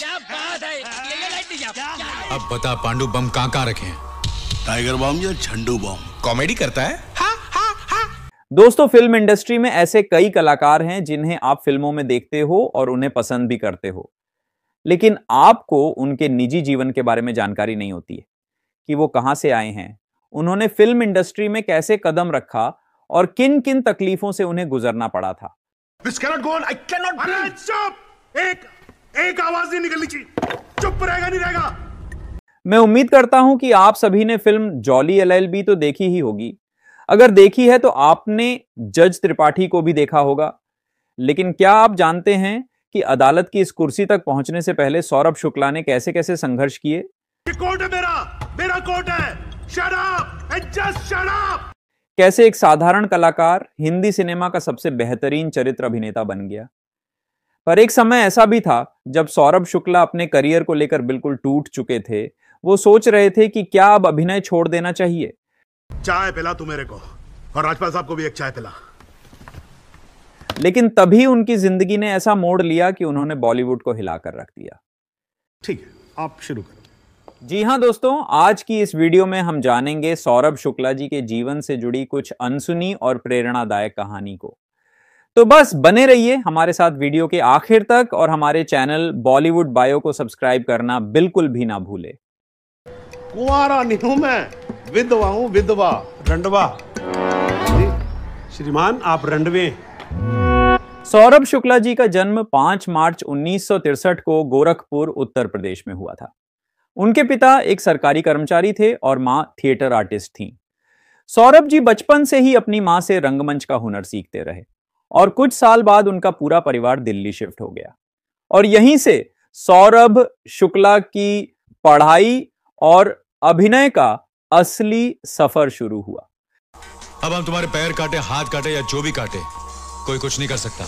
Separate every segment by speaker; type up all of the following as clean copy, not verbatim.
Speaker 1: क्या बात है, ले लाइट नहीं।
Speaker 2: अब बता पांडु बम कहाँ रखे हैं?
Speaker 3: टाइगर बम या झंडू बम?
Speaker 2: कॉमेडी करता है।
Speaker 4: दोस्तों, फिल्म इंडस्ट्री में ऐसे कई कलाकार हैं जिन्हें आप फिल्मों में देखते हो और उन्हें पसंद भी करते हो, लेकिन आपको उनके निजी जीवन के बारे में जानकारी नहीं होती है कि वो कहां से आए हैं, उन्होंने फिल्म इंडस्ट्री में कैसे कदम रखा और किन किन तकलीफों से उन्हें गुजरना पड़ा था।
Speaker 3: This cannot go on. I cannot breathe. चुप! एक आवाज नहीं निकलनी चाहिए। चुप रहेगा नहीं रहेगा।
Speaker 4: मैं उम्मीद करता हूं कि आप सभी ने फिल्म जॉली एलएलबी तो देखी ही होगी। अगर देखी है तो आपने जज त्रिपाठी को भी देखा होगा, लेकिन क्या आप जानते हैं कि अदालत की इस कुर्सी तक पहुंचने से पहले सौरभ शुक्ला ने कैसे कैसे संघर्ष किए।
Speaker 3: ये कोर्ट है, मेरा कोर्ट है। Shut up and just shut up.
Speaker 4: कैसे एक साधारण कलाकार हिंदी सिनेमा का सबसे बेहतरीन चरित्र अभिनेता बन गया। पर एक समय ऐसा भी था जब सौरभ शुक्ला अपने करियर को लेकर बिल्कुल टूट चुके थे। वो सोच रहे थे कि क्या अब अभिनय छोड़ देना चाहिए।
Speaker 3: चाय पिला तू मेरे को, और राजपाल साहब को भी एक चाय पिला।
Speaker 4: लेकिन तभी उनकी जिंदगी ने ऐसा मोड़ लिया कि उन्होंने बॉलीवुड को हिलाकर रख दिया।
Speaker 3: ठीक है, आप शुरू करो।
Speaker 4: जी हां दोस्तों, आज की इस वीडियो में हम जानेंगे सौरभ शुक्ला जी के जीवन से जुड़ी कुछ अनसुनी और प्रेरणादायक कहानी को। तो बस बने रहिए हमारे साथ वीडियो के आखिर तक और हमारे चैनल बॉलीवुड बायो को सब्सक्राइब करना बिल्कुल भी ना भूले।
Speaker 3: कुंवारा नहीं हूं मैं, विधवा हूं, विधवा।
Speaker 5: रंडवा श्रीमान, आप रंडवे।
Speaker 4: सौरभ शुक्ला जी का जन्म 5 मार्च 1963 को गोरखपुर उत्तर प्रदेश में हुआ था। उनके पिता एक सरकारी कर्मचारी थे और मां थिएटर आर्टिस्ट थीं। सौरभ जी बचपन से ही अपनी मां से रंगमंच का हुनर सीखते रहे और कुछ साल बाद उनका पूरा परिवार दिल्ली शिफ्ट हो गया और यहीं से सौरभ शुक्ला की पढ़ाई और अभिनय का असली सफर शुरू हुआ।
Speaker 2: अब हम तुम्हारे पैर काटे, हाथ काटे या जो भी काटे, कोई कुछ नहीं कर सकता।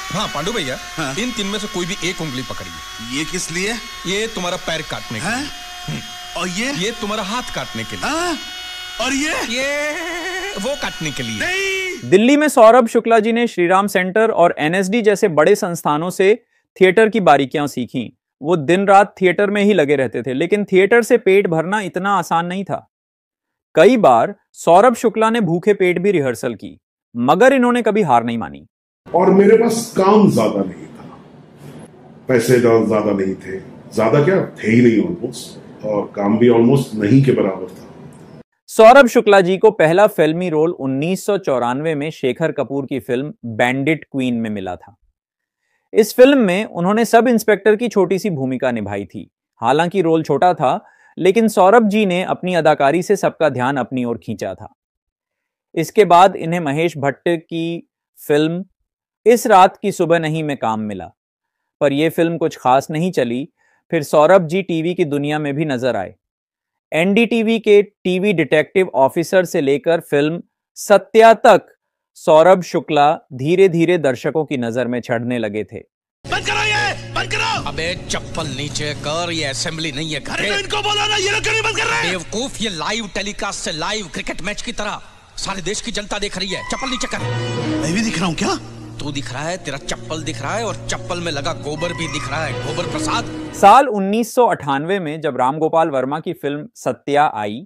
Speaker 6: हाँ पांडु भैया, इन 3 में से कोई भी एक उंगली पकड़िए।
Speaker 3: ये किस लिए?
Speaker 6: ये तुम्हारा पैर काटने के लिए।
Speaker 3: और ये
Speaker 6: तुम्हारा हाथ काटने के लिए।
Speaker 3: और ये
Speaker 6: वो काटने के लिए।
Speaker 3: नहीं।
Speaker 4: दिल्ली में सौरभ शुक्ला जी ने श्रीराम सेंटर और एनएसडी जैसे बड़े संस्थानों से थिएटर की बारीकियां सीखी। वो दिन रात थिएटर में ही लगे रहते थे, लेकिन थिएटर से पेट भरना इतना आसान नहीं था। कई बार सौरभ शुक्ला ने भूखे पेट भी रिहर्सल की, मगर इन्होंने कभी हार नहीं मानी।
Speaker 7: और मेरे पास काम ज्यादा नहीं था, पैसे ज्यादा नहीं थे, ज्यादा क्या थे ही नहीं ऑलमोस्ट, और काम भी ऑलमोस्ट नहीं के बराबर था।
Speaker 4: सौरभ शुक्ला जी को पहला फिल्मी रोल 1994 में शेखर कपूर की फिल्म बैंडिट क्वीन में मिला था। इस फिल्म में उन्होंने सब इंस्पेक्टर की छोटी सी भूमिका निभाई थी। हालांकि रोल छोटा था, लेकिन सौरभ जी ने अपनी अदाकारी से सबका ध्यान अपनी ओर खींचा था। इसके बाद इन्हें महेश भट्ट की फिल्म इस रात की सुबह नहीं में काम मिला, पर यह फिल्म कुछ खास नहीं चली। फिर सौरभ जी टीवी की दुनिया में भी नजर आए। एनडीटीवी के टीवी डिटेक्टिव ऑफिसर से लेकर फिल्म सत्या तक सौरभ शुक्ला धीरे धीरे दर्शकों की नजर में चढ़ने लगे थे।
Speaker 3: बंद करो ये, बंद करो।
Speaker 6: अबे चप्पल नीचे कर, ये असेंबली नहीं है घर।
Speaker 3: इनको बोला ना, ये लोग क्यों नहीं बंद कर रहे?
Speaker 6: बेवकूफ, ये लाइव टेलीकास्ट से लाइव क्रिकेट मैच की तरह सारे देश की जनता देख रही है। चप्पल नीचे कर।
Speaker 3: मैं भी दिख रहा हूँ क्या?
Speaker 6: तू दिख रहा है, तेरा चप्पल दिख रहा है, और चप्पल में लगा गोबर भी दिख रहा है, गोबर प्रसाद।
Speaker 4: साल 1998 में जब राम गोपाल वर्मा की फिल्म सत्या आई,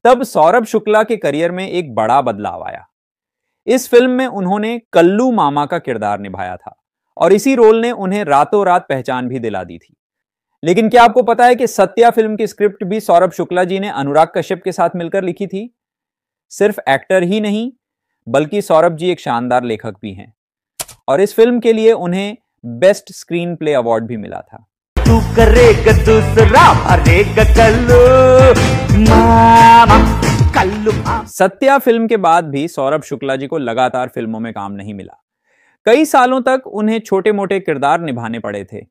Speaker 4: तब सौरभ शुक्ला के करियर में एक बड़ा बदलाव आया। इस फिल्म में उन्होंने कल्लू मामा का किरदार निभाया था और इसी रोल ने उन्हें रातों रात पहचान भी दिला दी थी। लेकिन क्या आपको पता है कि सत्या फिल्म की स्क्रिप्ट भी सौरभ शुक्ला जी ने अनुराग कश्यप के साथ मिलकर लिखी थी। सिर्फ एक्टर ही नहीं, बल्कि सौरभ जी एक शानदार लेखक भी हैं और इस फिल्म के लिए उन्हें बेस्ट स्क्रीन प्ले अवार्ड भी मिला था।
Speaker 8: तू करेगा दूसरा भरेगा कल्लू मामा, कल्लू मामा।
Speaker 4: सत्या फिल्म के बाद भी सौरभ शुक्ला जी को लगातार फिल्मों में काम नहीं मिला। कई सालों तक उन्हें छोटे मोटे किरदार निभाने पड़े थे।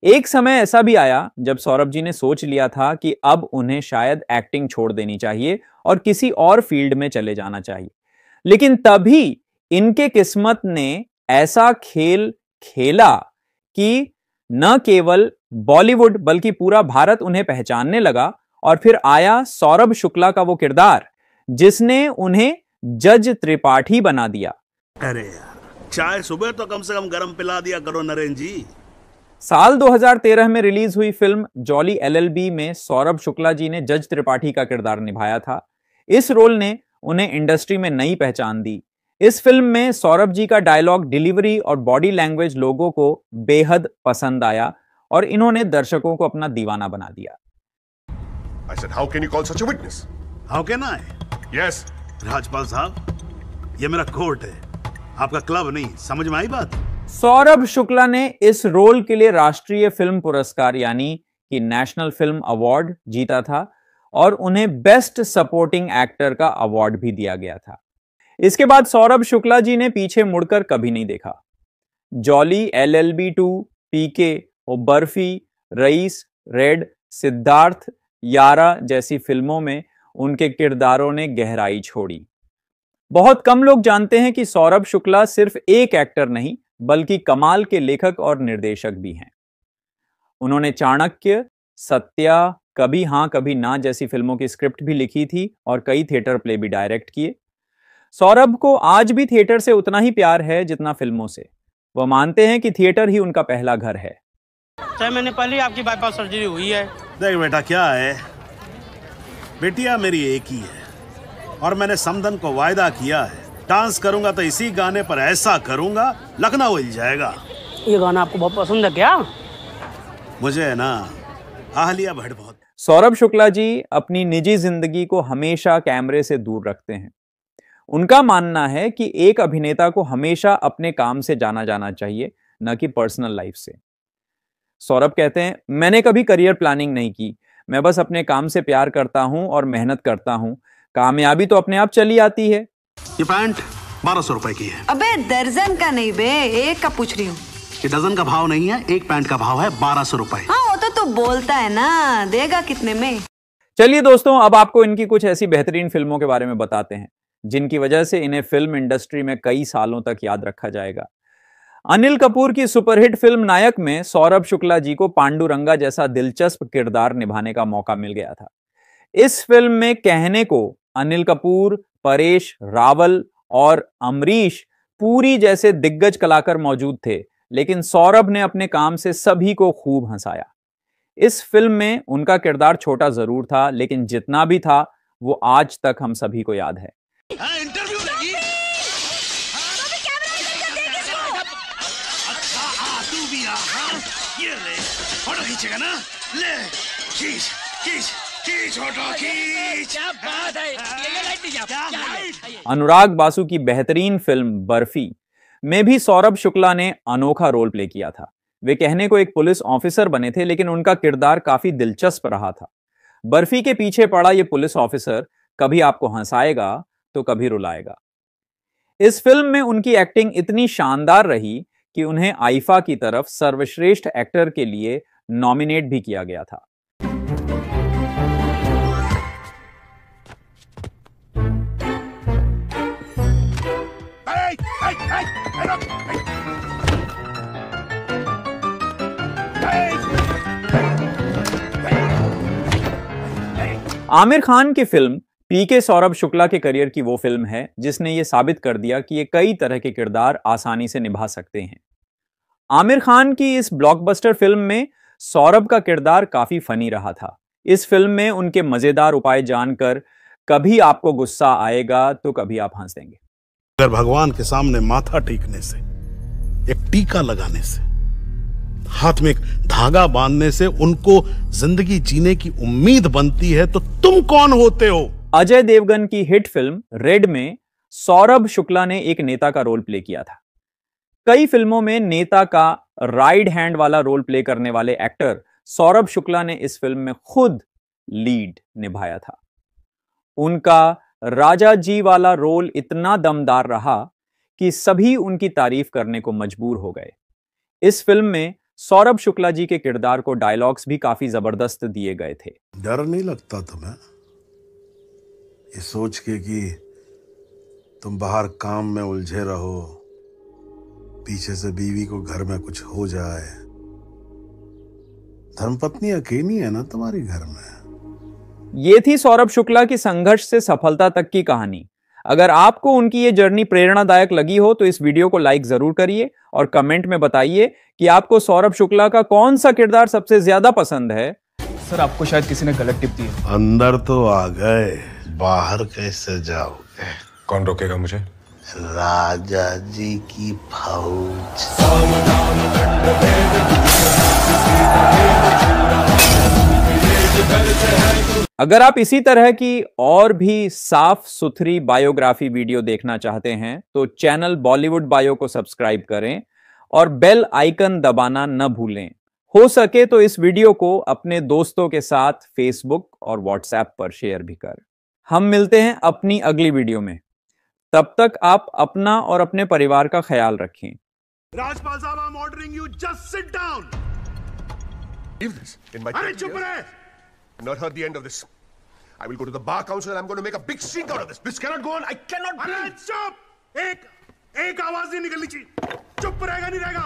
Speaker 4: एक समय ऐसा भी आया जब सौरभ जी ने सोच लिया था कि अब उन्हें शायद एक्टिंग छोड़ देनी चाहिए और किसी और फील्ड में चले जाना चाहिए। लेकिन तभी इनके किस्मत ने ऐसा खेल खेला कि न केवल बॉलीवुड बल्कि पूरा भारत उन्हें पहचानने लगा और फिर आया सौरभ शुक्ला का वो किरदार जिसने उन्हें जज त्रिपाठी बना दिया।
Speaker 3: अरे यार, चाय सुबह तो कम से कम गर्म पिला दिया करो नरेन जी।
Speaker 4: साल 2013 में रिलीज हुई फिल्म जॉली एलएलबी में सौरभ शुक्ला जी ने जज त्रिपाठी का किरदार निभाया था। इस रोल ने उन्हें इंडस्ट्री में नई पहचान दी। इस फिल्म में सौरभ जी का डायलॉग डिलीवरी और बॉडी लैंग्वेज लोगों को बेहद पसंद आया और इन्होंने दर्शकों को अपना दीवाना बना दिया।
Speaker 5: I said, how can you call such a witness?
Speaker 3: How can I?
Speaker 5: Yes.
Speaker 3: Rajpal साहब, ये मेरा कोर्ट है, आपका क्लब नहीं। समझ में आई बात?
Speaker 4: सौरभ शुक्ला ने इस रोल के लिए राष्ट्रीय फिल्म पुरस्कार यानी कि नेशनल फिल्म अवार्ड जीता था और उन्हें बेस्ट सपोर्टिंग एक्टर का अवार्ड भी दिया गया था। इसके बाद सौरभ शुक्ला जी ने पीछे मुड़कर कभी नहीं देखा। जॉली, LLB 2, पीके और बर्फी, रईस, रेड, सिद्धार्थ, यारा जैसी फिल्मों में उनके किरदारों ने गहराई छोड़ी। बहुत कम लोग जानते हैं कि सौरभ शुक्ला सिर्फ एक एक्टर नहीं बल्कि कमाल के लेखक और निर्देशक भी हैं। उन्होंने चाणक्य, सत्या, कभी हां कभी ना जैसी फिल्मों की स्क्रिप्ट भी लिखी थी और कई थिएटर प्ले भी डायरेक्ट किए। सौरभ को आज भी थिएटर से उतना ही प्यार है जितना फिल्मों से। वह मानते हैं कि थिएटर ही उनका पहला घर है।
Speaker 9: सर, मैंने पहले आपकी बाईपास सर्जरी हुई है।
Speaker 3: देख बेटा, क्या है, बेटिया मेरी एक ही है और मैंने समदन को वायदा किया है, डांस करूंगा तो इसी गाने पर ऐसा करूंगा लखनऊ हिल जाएगा।
Speaker 9: ये गाना आपको बहुत पसंद है क्या?
Speaker 3: मुझे है ना आहलिया भट्ट बहुत।
Speaker 4: सौरभ शुक्ला जी अपनी निजी जिंदगी को हमेशा कैमरे से दूर रखते हैं। उनका मानना है कि एक अभिनेता को हमेशा अपने काम से जाना जाना चाहिए, न कि पर्सनल लाइफ से। सौरभ कहते हैं, मैंने कभी करियर प्लानिंग नहीं की, मैं बस अपने काम से प्यार करता हूं और मेहनत करता हूं। कामयाबी तो अपने आप चली आती है।
Speaker 3: ये पैंट 1200 रुपए की है।
Speaker 10: अबे दर्जन का नहीं बे, एक का पूछ रही हूँ।
Speaker 3: ये डजन का भाव नहीं है, एक पैंट का भाव है 1200 रुपए।
Speaker 10: हाँ वो तो तू बोलता है ना, देगा कितने में?
Speaker 4: चलिए दोस्तों, अब आपको इनकी कुछ ऐसी बेहतरीन फिल्मों के बारे में बताते हैं जिनकी वजह से इन्हें फिल्म इंडस्ट्री में कई सालों तक याद रखा जाएगा। अनिल कपूर की सुपरहिट फिल्म नायक में सौरभ शुक्ला जी को पांडुरंगा जैसा दिलचस्प किरदार निभाने का मौका मिल गया था। इस फिल्म में कहने को अनिल कपूर, परेश रावल और अमरीश पुरी जैसे दिग्गज कलाकार मौजूद थे, लेकिन सौरभ ने अपने काम से सभी को खूब हंसाया। इस फिल्म में उनका किरदार छोटा जरूर था, लेकिन जितना भी था वो आज तक हम सभी को याद है।
Speaker 6: इंटरव्यू लगी। तू भी आ, ये ले, फोटो खींचेगा ना? ले, खींच, खींच, खींच, फोटो खींच।
Speaker 1: क्या बात है, ये लाइट नहीं जा।
Speaker 4: अनुराग बासु की बेहतरीन फिल्म बर्फी में भी सौरभ शुक्ला ने अनोखा रोल प्ले किया था। वे कहने को एक पुलिस ऑफिसर बने थे, लेकिन उनका किरदार काफी दिलचस्प रहा था। बर्फी के पीछे पड़ा यह पुलिस ऑफिसर कभी आपको हंसाएगा तो कभी रुलाएगा। इस फिल्म में उनकी एक्टिंग इतनी शानदार रही कि उन्हें आईफा की तरफ सर्वश्रेष्ठ एक्टर के लिए नॉमिनेट भी किया गया था। आमिर खान की फिल्म पीके सौरभ शुक्ला के करियर की वो फिल्म है जिसने ये साबित कर दिया कि ये कई तरह के किरदार आसानी से निभा सकते हैं। आमिर खान की इस ब्लॉकबस्टर फिल्म में सौरभ का किरदार काफी फनी रहा था। इस फिल्म में उनके मजेदार उपाय जानकर कभी आपको गुस्सा आएगा तो कभी आप हंस देंगे।
Speaker 3: अगर भगवान के सामने माथा टेकने से, एक टीका लगाने से, हाथ में एक धागा बांधने से उनको जिंदगी जीने की उम्मीद बनती है, तो तुम कौन होते हो?
Speaker 4: अजय देवगन की हिट फिल्म रेड में सौरभ शुक्ला ने एक नेता का रोल प्ले किया था। कई फिल्मों में नेता का राइट हैंड वाला रोल प्ले करने वाले एक्टर सौरभ शुक्ला ने इस फिल्म में खुद लीड निभाया था। उनका राजा जी वाला रोल इतना दमदार रहा कि सभी उनकी तारीफ करने को मजबूर हो गए। इस फिल्म में सौरभ शुक्ला जी के किरदार को डायलॉग्स भी काफी जबरदस्त दिए गए थे।
Speaker 3: डर नहीं लगता तुम्हें ये सोच के कि तुम बाहर काम में उलझे रहो, पीछे से बीवी को घर में कुछ हो जाए? धर्मपत्नी अकेली है ना तुम्हारी घर में।
Speaker 4: ये थी सौरभ शुक्ला की संघर्ष से सफलता तक की कहानी। अगर आपको उनकी ये जर्नी प्रेरणादायक लगी हो तो इस वीडियो को लाइक जरूर करिए और कमेंट में बताइए कि आपको सौरभ शुक्ला का कौन सा किरदार सबसे ज्यादा पसंद है।
Speaker 11: सर आपको शायद किसी ने गलत टिप दी है।
Speaker 3: अंदर तो आ गए, बाहर कैसे जाओगे?
Speaker 2: कौन रोकेगा मुझे?
Speaker 3: राजा जी की फौज।
Speaker 4: अगर आप इसी तरह की और भी साफ सुथरी बायोग्राफी वीडियो देखना चाहते हैं तो चैनल बॉलीवुड बायो को सब्सक्राइब करें और बेल आइकन दबाना न भूलें। हो सके तो इस वीडियो को अपने दोस्तों के साथ फेसबुक और व्हाट्सएप पर शेयर भी कर। हम मिलते हैं अपनी अगली वीडियो में। तब तक आप अपना और अपने परिवार का ख्याल रखें।
Speaker 6: राजपाल साहब, I'm ordering you just sit down.
Speaker 5: Leave this in my.
Speaker 6: अरे चुप रहे!
Speaker 5: I've not heard the end of this. I will go to the bar council and I'm going to make a big stink out of this. This cannot go on. I cannot.
Speaker 6: अरे चुप! एक आवाज नहीं निकलनी चाहिए। चुप रहेगा नहीं रहेगा।